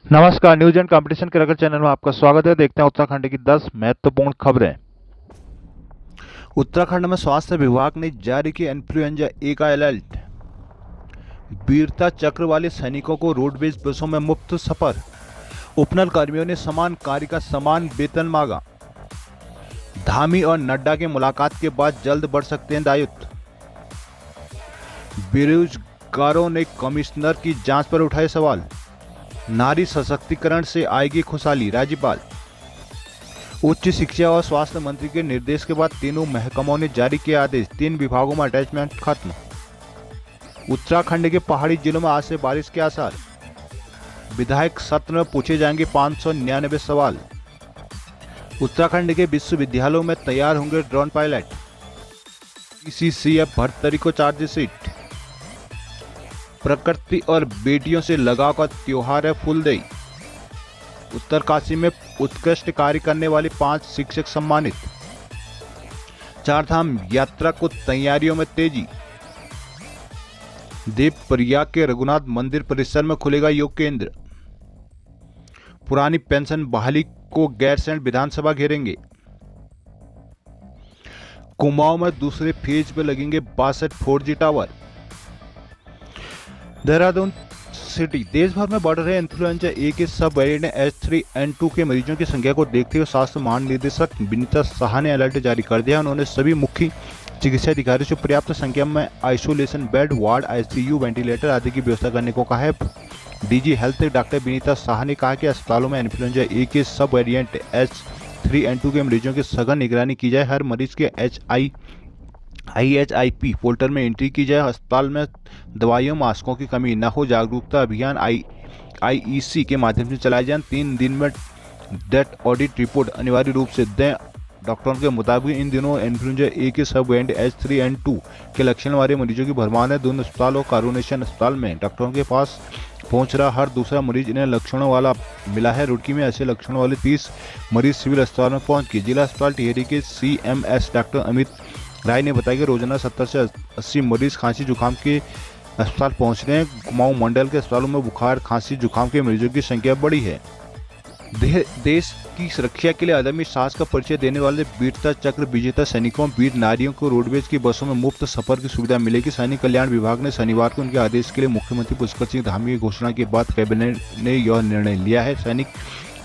नमस्कार, news and competition के रगड़ चैनल में आपका स्वागत है। देखते हैं उत्तराखंड की 10 महत्वपूर्ण खबरें। उत्तराखंड में स्वास्थ्य विभाग ने जारी किया इन्फ्लुएंजा ए का अलर्ट। वीरता चक्र वाले सैनिकों को रोडवेज बसों में मुफ्त सफर। उपनल कर्मियों ने समान कार्य का समान वेतन मांगा। धामी और नड्डा की मुलाकात के बाद जल्द बढ़ सकते हैं दायित्व। बेरोजगारों ने कमिश्नर की जांच पर उठाए सवाल। नारी सशक्तिकरण से आएगी खुशहाली, राज्यपाल। उच्च शिक्षा और स्वास्थ्य मंत्री के निर्देश के बाद तीनों महकमों ने जारी किया आदेश। 3 विभागों में अटैचमेंट खत्म। उत्तराखंड के पहाड़ी जिलों में आज से बारिश के आसार। विधायक सत्र में पूछे जाएंगे 599 सवाल। उत्तराखंड के विश्वविद्यालयों में तैयार होंगे ड्रोन पायलट। पीसीसीएफ भर्तरी को चार्जशीट। प्रकृति और बेटियों से लगाव का त्योहार है फूलदेई। उत्तरकाशी में उत्कृष्ट कार्य करने वाले 5 शिक्षक सम्मानित। चारधाम यात्रा को तैयारियों में तेजी। देवप्रयाग के रघुनाथ मंदिर परिसर में खुलेगा योग केंद्र। पुरानी पेंशन बहाली को गैरसैंण विधानसभा घेरेंगे। कुमाऊं में दूसरे फेज में लगेंगे 62 4G टावर। देहरादून सिटी। देश भर में बढ़ रहे इन्फ्लुएंजा ए के सब वेरिएंट H3N2 के मरीजों की संख्या को देखते हुए स्वास्थ्य महानिदेशक विनीता साहा ने अलर्ट जारी कर दिया। उन्होंने सभी मुख्य चिकित्सा अधिकारियों से पर्याप्त संख्या में isolation bed, ward, ICU, ventilator आदि की व्यवस्था करने को कहा है। DG health doctor Vinita Saha ने कहा कि अस्पतालों में इन्फ्लुएंजा ए के सब वेरिएंट H3N2 के मरीजों की सघन निगरानी की जाए। हर मरीज के IHIP पोर्टल में एंट्री की जाए। अस्पताल में दवाइयों, मास्कों की कमी न हो। जागरूकता अभियान IEC के माध्यम से चलाए जाए। 3 दिन में डेथ ऑडिट रिपोर्ट अनिवार्य रूप से दें। डॉक्टरों के मुताबिक इन दिनों इन्फ्लुएंजा ए के सब वेरिएंट H3N2 के लक्षण वाले मरीजों की भरमार है। दोनों अस्पताल और कोरोनेशन अस्पताल में डॉक्टरों के पास पहुंच रहा हर दूसरा मरीज इन्हें लक्षणों वाला मिला है। रुड़की में ऐसे लक्षणों वाले 30 मरीज सिविल अस्पताल में पहुंच गए। जिला अस्पताल टिहरी के CMS डॉक्टर अमित राय ने बताया कि रोजाना 70 से 80 मरीज खांसी जुकाम के अस्पताल पहुंच रहे हैं। कुमाऊं मंडल के अस्पतालों में बुखार, खांसी, जुकाम के मरीजों की संख्या बढ़ी है। देश की सुरक्षा के लिए अदम्य साहस का परिचय देने वाले वीरता चक्र विजेता सैनिकों, वीर नारियों को रोडवेज की बसों में मुफ्त सफर की सुविधा मिलेगी। सैनिक कल्याण विभाग ने शनिवार को उनके आदेश के लिए मुख्यमंत्री पुष्कर सिंह धामी की घोषणा के बाद कैबिनेट ने यह निर्णय लिया है। सैनिक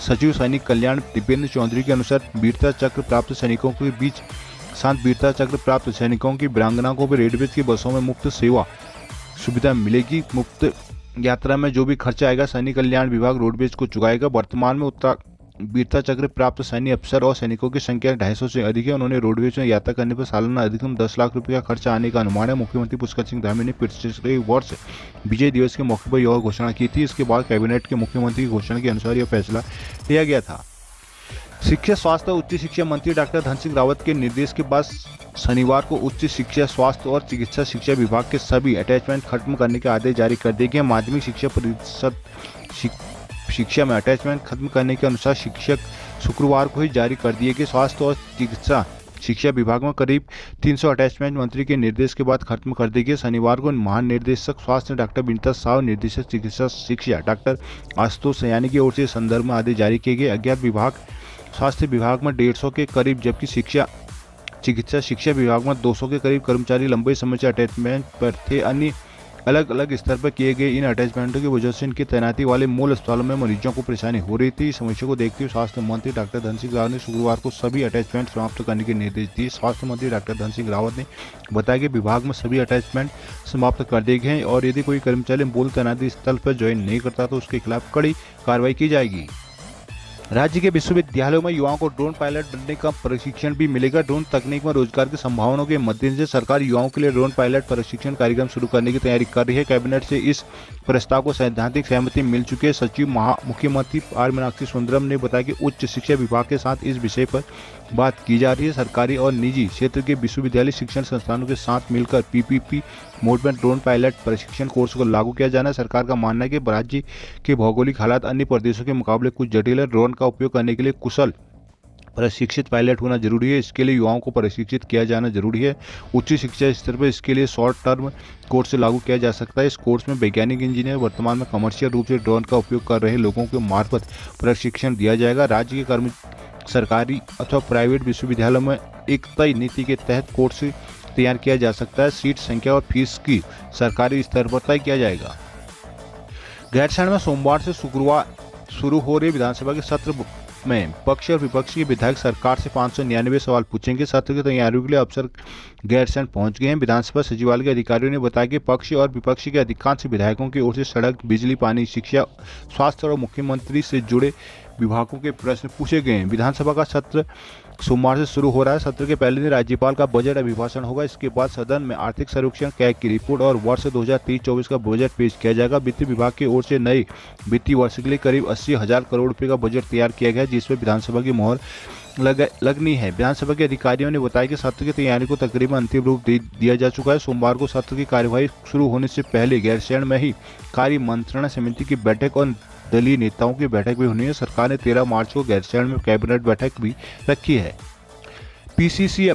सचिव सैनिक कल्याण दीपेंद्र चौधरी के अनुसार वीरता चक्र प्राप्त सैनिकों के बीच साथ वीरता चक्र प्राप्त सैनिकों की वीरांगना को भी रोडवेज की बसों में मुफ्त सेवा सुविधा मिलेगी। मुफ्त यात्रा में जो भी खर्चा आएगा सैनिक कल्याण विभाग रोडवेज को चुकाएगा। वर्तमान में वीरता चक्र प्राप्त सैन्य अफसर और सैनिकों की संख्या 250 से अधिक है। उन्होंने रोडवेज में यात्रा करने पर सालाना अधिकतम 10 लाख रुपए का खर्चा आने का अनुमान है। मुख्यमंत्री पुष्कर सिंह धामी ने पिछले वर्ष विजय दिवस के मौके पर यह घोषणा की थी। इसके बाद कैबिनेट के मुख्यमंत्री की घोषणा के अनुसार यह फैसला लिया गया था। शिक्षा, स्वास्थ्य और उच्च शिक्षा मंत्री डॉक्टर धन सिंह रावत के निर्देश के बाद शनिवार को उच्च शिक्षा, स्वास्थ्य और चिकित्सा शिक्षा विभाग के सभी अटैचमेंट खत्म करने के आदेश जारी कर दिए गए। माध्यमिक शिक्षा परिषद शिक्षा में अटैचमेंट खत्म करने के अनुसार शिक्षक शुक्रवार को ही जारी कर दिए गए। स्वास्थ्य और चिकित्सा शिक्षा विभाग में करीब 300 अटैचमेंट मंत्री के निर्देश के बाद खत्म कर दिए गए। शनिवार को महानिदेशक स्वास्थ्य डॉक्टर विनीता साहू, निर्देशक चिकित्सा शिक्षा डॉक्टर आशुतोष सयानी की ओर से संदर्भ में आदेश जारी किए गए। अज्ञात विभाग स्वास्थ्य विभाग में 150 के करीब जबकि चिकित्सा शिक्षा विभाग में 200 के करीब कर्मचारी लंबे समय से अटैचमेंट पर थे। अन्य अलग अलग स्तर पर किए गए इन अटैचमेंटों की वजह से इनकी तैनाती वाले मूल अस्पतालों में मरीजों को परेशानी हो रही थी। इस समस्या को देखते हुए स्वास्थ्य मंत्री डॉक्टर धन सिंह रावत ने शुक्रवार को सभी अटैचमेंट समाप्त करने के निर्देश दिए। स्वास्थ्य मंत्री डॉक्टर धन सिंह रावत ने बताया कि विभाग में सभी अटैचमेंट समाप्त कर दिए गए हैं और यदि कोई कर्मचारी मूल तैनाती स्थल पर ज्वाइन नहीं करता तो उसके खिलाफ कड़ी कार्रवाई की जाएगी। राज्य के विश्वविद्यालयों में युवाओं को ड्रोन पायलट बनने का प्रशिक्षण भी मिलेगा। ड्रोन तकनीक में रोजगार की संभावनाओं के मद्देनजर सरकार युवाओं के लिए ड्रोन पायलट प्रशिक्षण कार्यक्रम शुरू करने की तैयारी कर रही है। कैबिनेट से इस प्रस्ताव को सैद्धांतिक सहमति मिल चुकी है। सचिव मुख्यमंत्री आर मीनाक्षी सुंदरम ने बताया कि उच्च शिक्षा विभाग के साथ इस विषय पर बात की जा रही है। सरकारी और निजी क्षेत्र के विश्वविद्यालय शिक्षण संस्थानों के साथ मिलकर PPP मोड में ड्रोन पायलट प्रशिक्षण कोर्स को लागू किया जाना है। सरकार का मानना है कि राज्य के भौगोलिक हालात अन्य प्रदेशों के मुकाबले कुछ जटिल है। ड्रोन का उपयोग करने के लिए कुशल प्रशिक्षित पायलट होना जरूरी है। इसके लिए युवाओं को प्रशिक्षित किया जाना जरूरी है। उच्च शिक्षा स्तर पर इसके लिए शॉर्ट टर्म कोर्स लागू किया जा सकता है। इस कोर्स में वैज्ञानिक इंजीनियर वर्तमान में कमर्शियल रूप से ड्रोन का उपयोग कर रहे लोगों के मार्फत प्रशिक्षण दिया जाएगा। राज्य के सरकारी अथवा प्राइवेट विश्वविद्यालयों में एक तय नीति के तहत कोर्स तैयार किया जा सकता है। सीट संख्या और फीस की सरकारी स्तर पर तय किया जाएगा। गैरसैंण में सोमवार से शुक्रवार शुरू हो रहे विधानसभा के सत्र में पक्ष और विपक्ष के विधायक सरकार से 599 सवाल पूछेंगे। सत्र की तैयारियों के लिए अफसर गैरसैंण पहुंच गए हैं। विधानसभा सचिवालय के अधिकारियों ने बताया कि पक्ष और विपक्ष के अधिकांश विधायकों की ओर से सड़क, बिजली, पानी, शिक्षा, स्वास्थ्य और मुख्यमंत्री से जुड़े विभागों के प्रश्न पूछे गए हैं। विधानसभा का सत्र सोमवार से शुरू हो रहा है। सत्र के पहले दिन राज्यपाल का बजट अभिभाषण होगा। इसके बाद सदन में आर्थिक सर्वेक्षण, कैग की रिपोर्ट और वर्ष 2023-24 का बजट पेश किया जाएगा। वित्त विभाग की ओर से नए वित्तीय वर्ष के लिए करीब 80,000 करोड़ रुपए का बजट तैयार किया गया है, जिसमें विधानसभा की मोहर लगनी है। विधानसभा के अधिकारियों ने बताया कि सत्र की तैयारी को तकरीबन अंतिम रूप दिया जा चुका है। सोमवार को सत्र की कार्यवाही शुरू होने से पहले गैरसैंण में ही कार्य मंत्रणा समिति की बैठक और दलीय नेताओं की बैठक भी होनी है। सरकार ने 13 मार्च को गैरसैंण में कैबिनेट बैठक भी रखी है। पीसीसी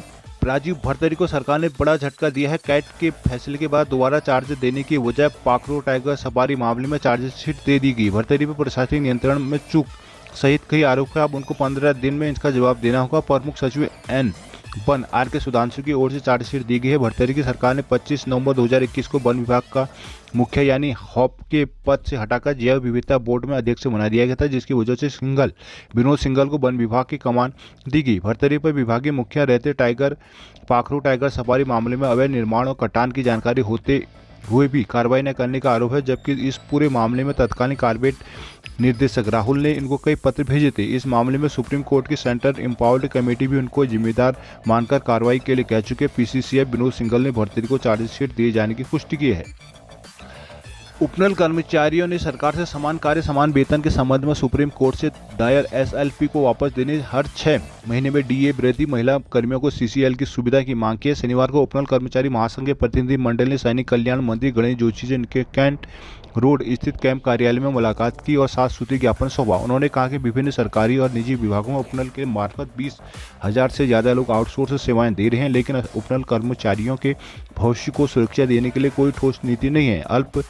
राजीव भरतरी को सरकार ने बड़ा झटका दिया है। कैट के फैसले के बाद दोबारा चार्ज देने की वजह पाखरू टाइगर सफारी मामले में चार्जशीट दे दी गई। भरतरी पर प्रशासनिक नियंत्रण में चूक सहित कई आरोप है। अब उनको 15 दिन में इसका जवाब देना होगा। प्रमुख सचिव वन आर.के. सुधांशु की ओर से चार्जशीट दी गई है। भरतरी की सरकार ने 25 नवंबर 2021 को वन विभाग का मुख्य यानी हॉप के पद से हटाकर जैव विविधता बोर्ड में अध्यक्ष बना दिया गया था, जिसकी वजह से विनोद सिंघल को वन विभाग की कमान दी गई। भरतरी पर विभागीय मुखिया रहते पाखरू टाइगर सफारी मामले में अवैध निर्माण और कटान की जानकारी होते हुए भी कार्रवाई न करने का आरोप है, जबकि इस पूरे मामले में तत्कालीन कार्बेट निर्देशक राहुल ने इनको कई पत्र भेजे थे। इस मामले में सुप्रीम कोर्ट की सेंट्रल एम्पावर्ड कमेटी भी उनको जिम्मेदार मानकर कार्रवाई के लिए कह चुके। पीसीसीआई विनोद सिंघल ने भरतरी को चार्जशीट दिए जाने की पुष्टि की है। उपनल कर्मचारियों ने सरकार से समान कार्य समान वेतन के संबंध में सुप्रीम कोर्ट से दायर एसएलपी को वापस देने, हर 6 महीने में डीए वृद्धि, महिला कर्मियों को सीसीएल की सुविधा की मांग की है। शनिवार को उपनल कर्मचारी महासंघ के प्रतिनिधि मंडल ने सैनिक कल्याण मंत्री गणेश जोशी से कैंट रोड स्थित कैंप कार्यालय में मुलाकात की और 7 सूत्री ज्ञापन सौंपा। उन्होंने कहा कि विभिन्न सरकारी और निजी विभागों में उपनल के मार्फत 20,000 से ज्यादा लोग आउटसोर्स सेवाएं दे रहे हैं, लेकिन उपनल कर्मचारियों के भविष्य को सुरक्षा देने के लिए कोई ठोस नीति नहीं है। अल्प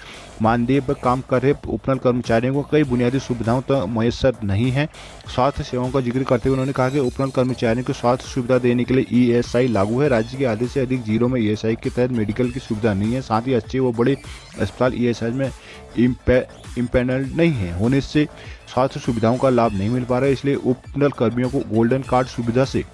मानदेय पर काम कर रहे उपनल कर्मचारियों को कई बुनियादी सुविधाओं तो मैसर नहीं है। स्वास्थ्य सेवाओं का जिक्र करते हुए उन्होंने कहा कि उपनल कर्मचारियों को स्वास्थ्य सुविधा देने के लिए ईएसआई लागू है। राज्य के आधे से अधिक जिलों में ईएसआई के तहत मेडिकल की सुविधा नहीं है। साथ ही अच्छे व बड़े अस्पताल ईएसआई में इम्पैनल्ड नहीं है होने से स्वास्थ्य सुविधाओं का लाभ नहीं मिल पा रहा है। इसलिए उपनल कर्मियों को गोल्डन कार्ड सुविधा से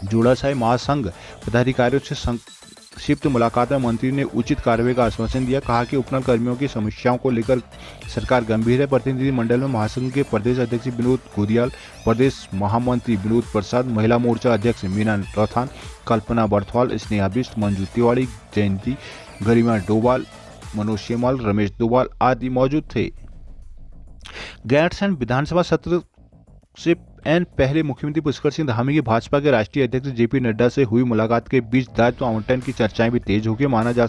जोड़ा जाए। महासंघ पदाधिकारियों से संक्षिप्त मुलाकात में मंत्री ने उचित कार्रवाई का आश्वासन दिया। कहा कि उपनल कर्मियों की समस्याओं को लेकर सरकार गंभीर है। प्रतिनिधि मंडल में महासंघ के प्रदेश अध्यक्ष विनोद गोदियाल, प्रदेश महामंत्री विनोद प्रसाद, महिला मोर्चा अध्यक्ष मीना रौथान, कल्पना बर्थवाल, स्नेहा बिष्ट, मंजू तिवारी, जयंती गरिमा डोभाल, मनोज शेमाल, रमेश डोभाल आदि मौजूद थे। गैरसैंण विधानसभा सत्र से पहले मुख्यमंत्री पुष्कर सिंह धामी की भाजपा के राष्ट्रीय अध्यक्ष जेपी नड्डा से हुई मुलाकात के बीच दायित्व आवंटन की चर्चाएं भी तेज हो गई। माना जा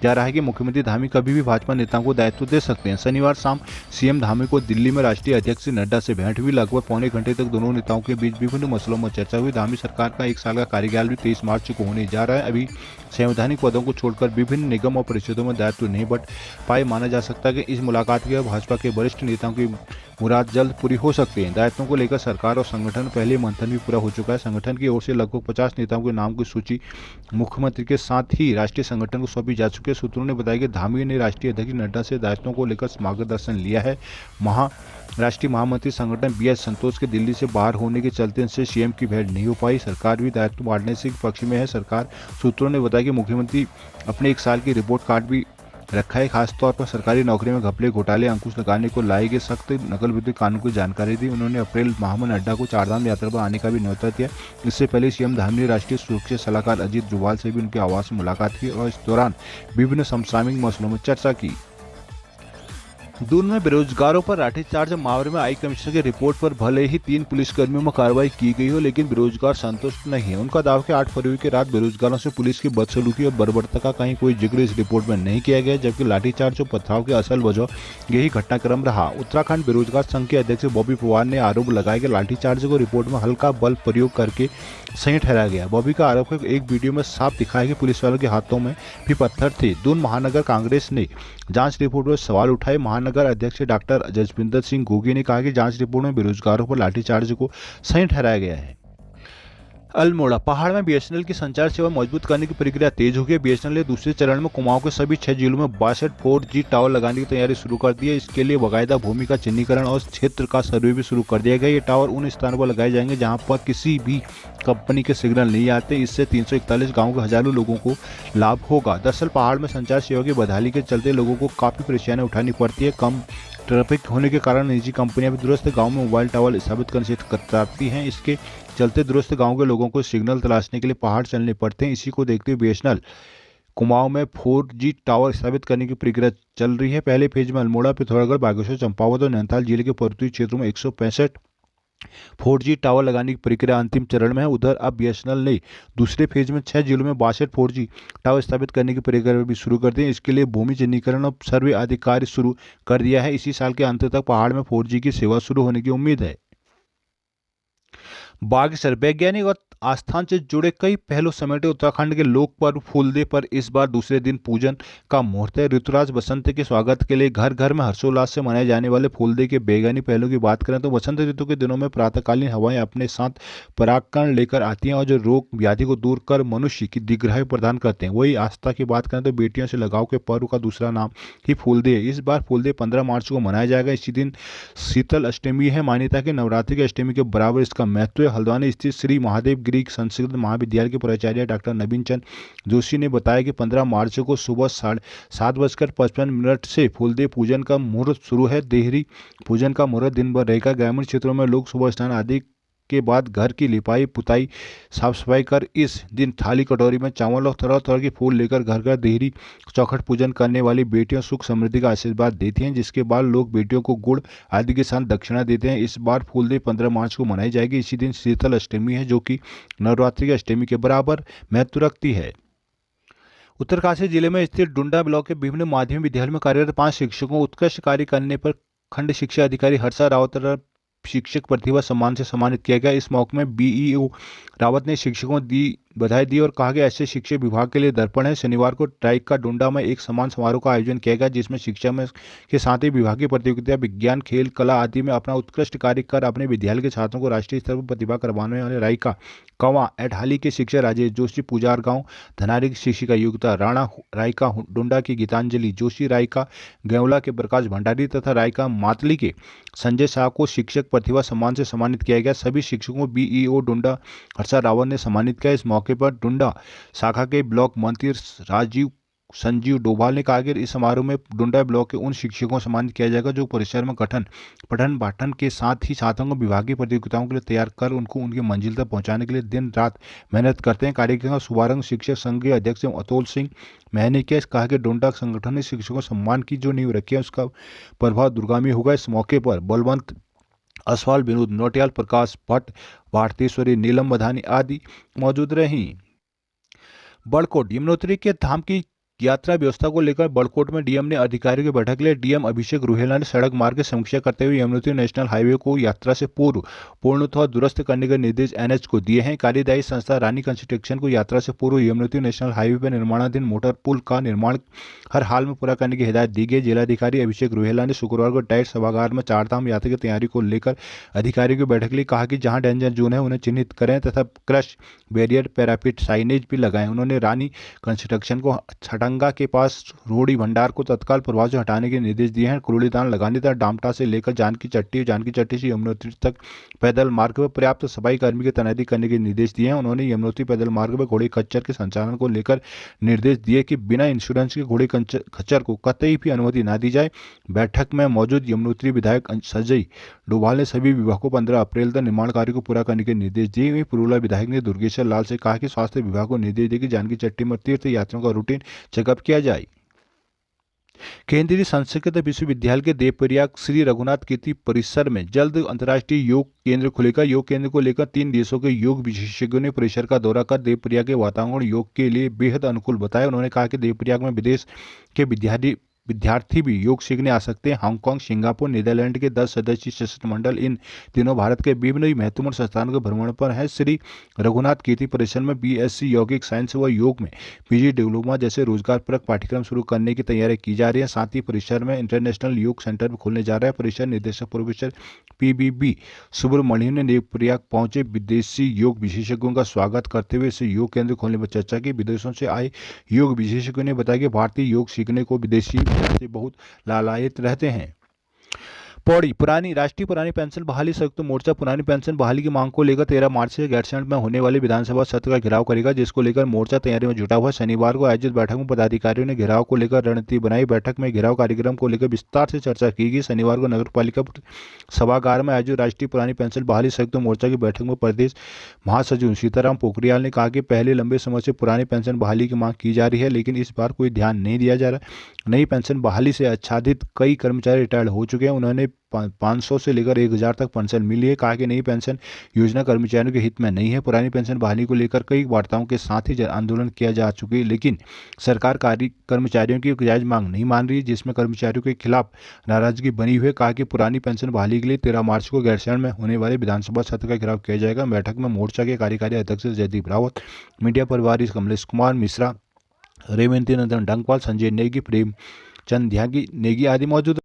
रहा है कि मुख्यमंत्री धामी कभी भी भाजपा नेताओं को दायित्व दे सकते हैं। शनिवार शाम सीएम धामी को दिल्ली में राष्ट्रीय अध्यक्ष नड्डा से भेंट हुई। लगभग पौने घंटे तक दोनों नेताओं के बीच विभिन्न मसलों में चर्चा हुई। धामी सरकार का 1 साल का कार्यकाल भी 23 मार्च को होने जा रहा है। अभी संवैधानिक पदों को छोड़कर विभिन्न निगम और परिषदों में दायित्व नहीं बढ़ पाए। माना जा सकता है कि इस मुलाकात के बाद भाजपा के वरिष्ठ नेताओं की मुराद जल्द पूरी हो सकती है। दायित्वों को लेकर सरकार और संगठन पहले मंथन भी पूरा हो चुका है। संगठन की ओर से लगभग 50 नेताओं के नाम की सूची मुख्यमंत्री के साथ ही राष्ट्रीय संगठन को सौंपी जा चुकी है। सूत्रों ने बताया कि धामी ने राष्ट्रीय अध्यक्ष नड्डा से दायित्वों को लेकर मार्गदर्शन लिया है। राष्ट्रीय महामंत्री संगठन बीएस संतोष के दिल्ली से बाहर होने के चलते इनसे सीएम की भेंट नहीं हो पाई। सरकार भी दायित्व बांटने से पक्ष में है। सरकार सूत्रों ने बताया कि मुख्यमंत्री अपने 1 साल की रिपोर्ट कार्ड भी रखा है। खासतौर पर सरकारी नौकरी में घपले घोटाले अंकुश लगाने को लाए गए सख्त नकल विरोधी कानून की जानकारी दी। उन्होंने अप्रैल माह में नड्डा को चारधाम यात्रा पर आने का भी न्योता दिया। इससे पहले सीएम धामी ने राष्ट्रीय सुरक्षा सलाहकार अजीत डोभाल से भी उनके आवास में मुलाकात की और इस दौरान विभिन्न समसामयिक मसलों में चर्चा की। दून में बेरोजगारों पर लाठीचार्ज मामले में आई कमिश्नर की रिपोर्ट पर भले ही 3 पुलिसकर्मियों में कार्रवाई की गई हो, लेकिन बेरोजगार संतुष्ट नहीं है। उनका दावा कि 8 फरवरी की रात बेरोजगारों से पुलिस की बदसलूकी और बर्बरता का कहीं कोई जिक्र इस रिपोर्ट में नहीं किया गया, जबकि लाठीचार्ज और पथराव की असल वजह यही घटनाक्रम रहा। उत्तराखंड बेरोजगार संघ के अध्यक्ष बॉबी पवार ने आरोप लगाया कि लाठीचार्ज को रिपोर्ट में हल्का बल प्रयोग करके सही ठहराया गया। बॉबी का आरोप है कि एक वीडियो में साफ दिखाया कि पुलिस वालों के हाथों में भी पत्थर थे। दून महानगर कांग्रेस ने जांच रिपोर्ट पर सवाल उठाए। महानगर अध्यक्ष डॉक्टर जसविंदर सिंह गोगी ने कहा कि जांच रिपोर्ट में बेरोजगारों पर लाठीचार्ज को सही ठहराया गया है। अल्मोड़ा पहाड़ में बीएसएनएल की संचार सेवा मजबूत करने की प्रक्रिया तेज हो गई है। बीएसएनएल ने दूसरे चरण में कुमाऊं के सभी 6 जिलों में 62 4G टावर लगाने की तैयारी शुरू कर दी है। इसके लिए बाकायदा भूमि का चिन्हीकरण और क्षेत्र का सर्वे भी शुरू कर दिया गया। ये टावर उन स्थानों पर लगाए जाएंगे जहां पर किसी भी कंपनी के सिग्नल नहीं आते। इससे 341 गाँव के हजारों लोगों को लाभ होगा। दरअसल पहाड़ में संचार सेवा की बदहाली के चलते लोगों को काफी परेशानी उठानी पड़ती है। कम ट्रैफिक होने के कारण निजी कंपनियां भी दूरस्थ गांव में मोबाइल टावर स्थापित करने से कतराती हैं। इसके चलते दूरस्थ गांव के लोगों को सिग्नल तलाशने के लिए पहाड़ चलने पड़ते हैं। इसी को देखते हुए बीएसएनएल कुमाऊं में 4G टावर स्थापित करने की प्रक्रिया चल रही है। पहले फेज में अल्मोड़ा, पिथौरागढ़, बागेश्वर, चंपावत और नैनीताल जिले के पर्वतीय क्षेत्रों में 165 4G टावर लगाने की प्रक्रिया अंतिम चरण में है। उधर अब बीएसएनएल ने दूसरे फेज में 6 जिलों में 62 4G टावर स्थापित करने की प्रक्रिया भी शुरू कर दी है। इसके लिए भूमि चिन्हीकरण और सर्वे आदि कार्य शुरू कर दिया है। इसी साल के अंत तक पहाड़ में 4G की सेवा शुरू होने की उम्मीद है। बागेश्वर वैज्ञानिक और आस्थान से जुड़े कई पहलू समेटे उत्तराखंड के लोक पर्व फूलदेव पर इस बार दूसरे दिन पूजन का मुहूर्त है। ऋतुराज बसंत के स्वागत के लिए घर घर में हर्षोल्लास से मनाए जाने वाले फूलदेव के वैज्ञानिक पहलू की बात करें तो बसंत ऋतु के दिनों में प्रातःकालीन हवाएं अपने साथ परागकण लेकर आती हैं और जो रोग व्याधि को दूर कर मनुष्य की दीर्घायु प्रदान करते हैं। वही आस्था की बात करें तो बेटियों से लगाव के पर्व का दूसरा नाम ही फूलदेव है। इस बार फूलदेव 15 मार्च को मनाया जाएगा। इसी दिन शीतल अष्टमी है। मान्यता कि नवरात्रि की अष्टमी के बराबर इसका महत्व है। हल्द्वानी स्थित श्री महादेव गिरी संस्कृत महाविद्यालय के प्राचार्य डॉक्टर नवीन चंद जोशी ने बताया कि 15 मार्च को सुबह 7:55 से फूलदेव पूजन का मुहूर्त शुरू है। देहरी पूजन का मुहूर्त दिन भर रहेगा। ग्रामीण क्षेत्रों में लोग सुबह स्नान आदि के बाद घर की लिपाई पुताई साफ सफाई कर इस दिन थाली कटोरी में चावल और तरह तरह के फूल लेकर घर घर देहरी चौखट पूजन करने वाली बेटियां सुख समृद्धि का आशीर्वाद देती हैं, जिसके बाद लोग बेटियों को गुड़ आदि के साथ दक्षिणा देते हैं। इस बार फूलदेव 15 मार्च को मनाई जाएगी। इसी दिन शीतल अष्टमी है जो कि नवरात्रि की अष्टमी के बराबर महत्व रखती है। उत्तरकाशी जिले में स्थित डुंडा ब्लॉक के विभिन्न माध्यमिक विद्यालयों में कार्यरत 5 शिक्षकों को उत्कृष्ट कार्य करने पर खंड शिक्षा अधिकारी हर्षा रावत शिक्षक प्रतिभा सम्मान से सम्मानित किया गया। इस मौके में बीईओ रावत ने शिक्षकों दी बधाई दी और कहा कि ऐसे शिक्षक विभाग के लिए दर्पण है। शनिवार को ट्राइक का डुंडा में एक सम्मान समारोह का आयोजन किया गया, जिसमें शिक्षा में के साथ ही विभागीय प्रतियोगिता, विज्ञान, खेल, कला आदि में अपना उत्कृष्ट कार्य कर अपने विद्यालय के छात्रों को राष्ट्रीय स्तर पर प्रतिभा करवाने वाले रायका कंवा एडहाली के शिक्षक राजेश जोशी, पुजार गांव धनारी की शिक्षिका युक्ता राणा, रायका डुंडा की गीतांजलि जोशी, रायका गेवला के प्रकाश भंडारी तथा रायका मातली के संजय शाह को शिक्षक प्रतिभा सम्मान से सम्मानित किया गया। सभी शिक्षकों को बीईओ डुंडा हर्षा रावत ने सम्मानित किया। इस मौके पर डुंडा शाखा के ब्लॉक मंत्री संजीव डोभाल ने कहा कि इस समारोह में डुंडा ब्लॉक के उन शिक्षकों को सम्मानित किया जाएगा जो परिसर में पठन पाठन के साथ ही छात्रों को विभागीय प्रतियोगिताओं के लिए तैयार कर उनको उनकी मंजिल तक पहुंचाने के लिए दिन रात मेहनत करते हैं। कार्यक्रम का शुभारंभ शिक्षक संघ के अध्यक्ष अतुल सिंह मैंने किया। कहा कि डुंडा संगठन ने शिक्षकों सम्मान की जो नींव रखी है उसका प्रभाव दूरगामी होगा। इस मौके पर बलवंत असवाल, विनोद नोटियाल, प्रकाश भट्ट, भारतेश्वरी, नीलम मधानी आदि मौजूद रहीं। बड़कोट यमुनोत्री के धाम की यात्रा व्यवस्था को लेकर बड़कोट में डीएम ने अधिकारियों की बैठक ली। डीएम अभिषेक रुहेला ने सड़क मार्ग की समीक्षा करते हुए यमुनोत्री नेशनल हाईवे को यात्रा से पूर्व पूर्णतः दुरुस्त करने के निर्देश एनएच को दिए हैं। कार्यदायी संस्था रानी कंस्ट्रक्शन को यात्रा से पूर्व यमुनोत्री नेशनल हाईवे पर निर्माणाधीन मोटर पुल का निर्माण हर हाल में पूरा करने की हिदायत दी गई। जिलाधिकारी अभिषेक रुहेला ने शुक्रवार को डाइट सभागार में चारधाम यात्रा की तैयारी को लेकर अधिकारियों की बैठक ली। कहा कि जहां डेंजर जोन है उन्हें चिन्हित करें तथा क्रश बैरियर पैराफिट साइनेज भी लगाएं। उन्होंने रानी कंस्ट्रक्शन को छटंगा के पास रोड़ी भंडार को तत्काल प्रभाव से हटाने के निर्देश दिए हैं। कूड़ेदान लगाने तथा डामटा से लेकर जानकी चट्टी से यमुनोत्री तक पैदल मार्ग पर पर्याप्त सफाई कर्मी की तैनाती करने के निर्देश दिए हैं। उन्होंने यमुनोत्री पैदल मार्ग पर घोड़े खच्चर के संचालन को लेकर निर्देश दिए कि बिना इंश्योरेंस के घोड़े खच्चर को कतई भी अनुमति न दी जाए। बैठक में मौजूद यमुनोत्री विधायक संजय डोभाल ने सभी विभागों को 15 अप्रैल तक निर्माण कार्य को पूरा करने के निर्देश दिए। वहीं पुरुला विधायक ने दुर्गेश्वर लाल से कहा कि स्वास्थ्य विभाग को निर्देश दिए कि जानकी चट्टी में तीर्थ यात्रियों का रूटीन चेकअप किया जाए। केंद्रीय संस्कृत विश्वविद्यालय के देवप्रयाग श्री रघुनाथ कीर्ति परिसर में जल्द अंतर्राष्ट्रीय योग केंद्र खुलेगा। योग केंद्र को लेकर 3 देशों के योग विशेषज्ञों ने परिसर का दौरा कर देवप्रयाग के वातावरण योग के लिए बेहद अनुकूल बताया। उन्होंने कहा कि देवप्रयाग में विदेश के विद्यार्थी भी योग सीखने आ सकते हैं। हांगकांग, सिंगापुर, नीदरलैंड के 10 सदस्यीय शिष्टमंडल इन दिनों भारत के विभिन्न महत्वपूर्ण संस्थानों के भ्रमण पर है। श्री रघुनाथ कीर्ति परिसर में बीएससी यौगिक साइंस व योग में पीजी डिप्लोमा जैसे रोजगारपरक पाठ्यक्रम शुरू करने की तैयारी की जा रही है। साथ ही परिसर में इंटरनेशनल योग सेंटर भी खोलने जा रहा है। परिसर निदेशक प्रोफेसर पीबीबी सुब्रमण्यम ने देवप्रयाग पहुंचे विदेशी योग विशेषज्ञों का स्वागत करते हुए इस योग केंद्र खोलने पर चर्चा की। विदेशों से आए योग विशेषज्ञों ने बताया कि भारतीय योग सीखने को विदेशी विद्यार्थी बहुत लालायित रहते हैं। पौड़ी राष्ट्रीय पुरानी पेंशन बहाली संयुक्त मोर्चा पुरानी पेंशन बहाली की मांग को लेकर 13 मार्च से गैरसैंण में होने वाले विधानसभा सत्र का घेराव करेगा, जिसको लेकर मोर्चा तैयारी में जुटा हुआ है। शनिवार को आयोजित बैठक में पदाधिकारियों ने घेराव को लेकर रणनीति बनाई। बैठक में घेराव कार्यक्रम को लेकर विस्तार से चर्चा की गई। शनिवार को नगरपालिका सभागार में आयोजित राष्ट्रीय पुरानी पेंशन बहाली संयुक्त मोर्चा की बैठक में प्रदेश महासचिव सीताराम पोखरियाल ने कहा कि पहले लंबे समय से पुरानी पेंशन बहाली की मांग की जा रही है, लेकिन इस बार कोई ध्यान नहीं दिया जा रहा। नई पेंशन बहाली से आच्छादित कई कर्मचारी रिटायर्ड हो चुके हैं। उन्होंने 500 से लेकर 1000 तक पेंशन मिली है। कहा कि नई पेंशन योजना कर्मचारियों के हित में नहीं है। पुरानी पेंशन बहाली को लेकर कई वार्ताओं के साथ ही आंदोलन किया जा चुके हैं, लेकिन सरकार कर्मचारियों की जायज मांग नहीं मान रही, जिसमें कर्मचारियों के खिलाफ नाराजगी बनी हुई है। कहा कि पुरानी पेंशन बहाली के लिए 13 मार्च को गैरसैंण में होने वाले विधानसभा सत्र का घेराव किया जाएगा। बैठक में मोर्चा के कार्यकारी अध्यक्ष जयदीप रावत, मीडिया प्रभारी कमलेश कुमार मिश्रा, रेवंती नंदन डंगपाल, संजय नेगी, प्रेमचंद ध्यागी नेगी आदि मौजूद